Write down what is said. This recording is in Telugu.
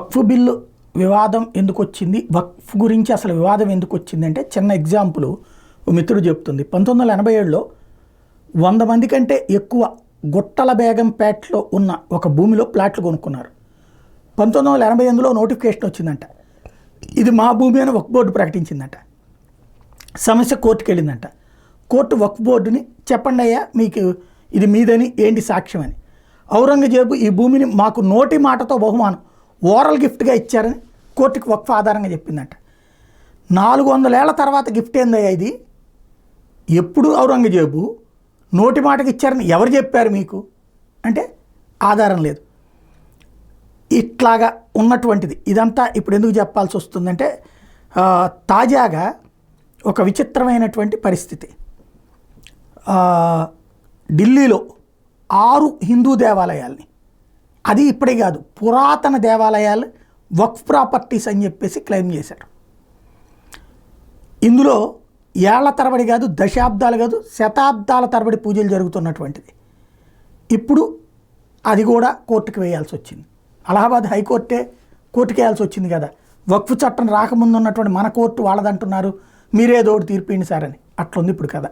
వక్ఫ్ బిల్లు వివాదం ఎందుకు వచ్చింది, వక్ఫ్ గురించి అసలు వివాదం ఎందుకు వచ్చింది అంటే చిన్న ఎగ్జాంపుల్ ఓ మిత్రుడు చెప్తుంది. 1987లో 100 మంది కంటే ఎక్కువ గుట్టల బేగంపేటలో ఉన్న ఒక భూమిలో ప్లాట్లు కొనుక్కున్నారు. 1988లో నోటిఫికేషన్ వచ్చిందంట, ఇది మా భూమి అని వక్ఫ్ బోర్డు ప్రకటించిందంట. సమస్య కోర్టుకు వెళ్ళిందంట. కోర్టు వక్ఫ్ బోర్డుని చెప్పండి అయ్యా మీకు ఇది మీదని ఏంటి సాక్ష్యం అని. ఔరంగజేబు ఈ భూమిని మాకు నోటి మాటతో బహుమానం ఓరల్ గిఫ్ట్గా ఇచ్చారని కోర్టుకు వక్ఫ్ ఆధారంగా చెప్పిందంట. 400 ఏళ్ల తర్వాత గిఫ్ట్ ఏందయ్యా ఇది? ఎప్పుడు ఔరంగజేబు నోటి మాటకి ఇచ్చారని ఎవరు చెప్పారు మీకు అంటే ఆధారం లేదు. ఇట్లాగా ఉన్నటువంటిది ఇదంతా ఇప్పుడు ఎందుకు చెప్పాల్సి వస్తుందంటే తాజాగా ఒక విచిత్రమైనటువంటి పరిస్థితి. ఢిల్లీలో 6 హిందూ దేవాలయాల్ని, అది ఇప్పుడే కాదు పురాతన దేవాలయాలు వక్ఫ్ ప్రాపర్టీస్ అని చెప్పేసి క్లెయిమ్ చేశారు. ఇందులో ఏళ్ల తరబడి కాదు, దశాబ్దాలు కాదు, శతాబ్దాల తరబడి పూజలు జరుగుతున్నటువంటిది. ఇప్పుడు అది కూడా కోర్టుకు వేయాల్సి వచ్చింది. అలహాబాద్ హైకోర్టే కోర్టుకు వేయాల్సి వచ్చింది కదా. వక్ఫ్ చట్టం రాకముందు ఉన్నటువంటి మన కోర్టు వాళ్ళదంటున్నారు, మీరేదో ఒకటి తీర్పిండి సార్ అని. అట్లుంది ఇప్పుడు కదా.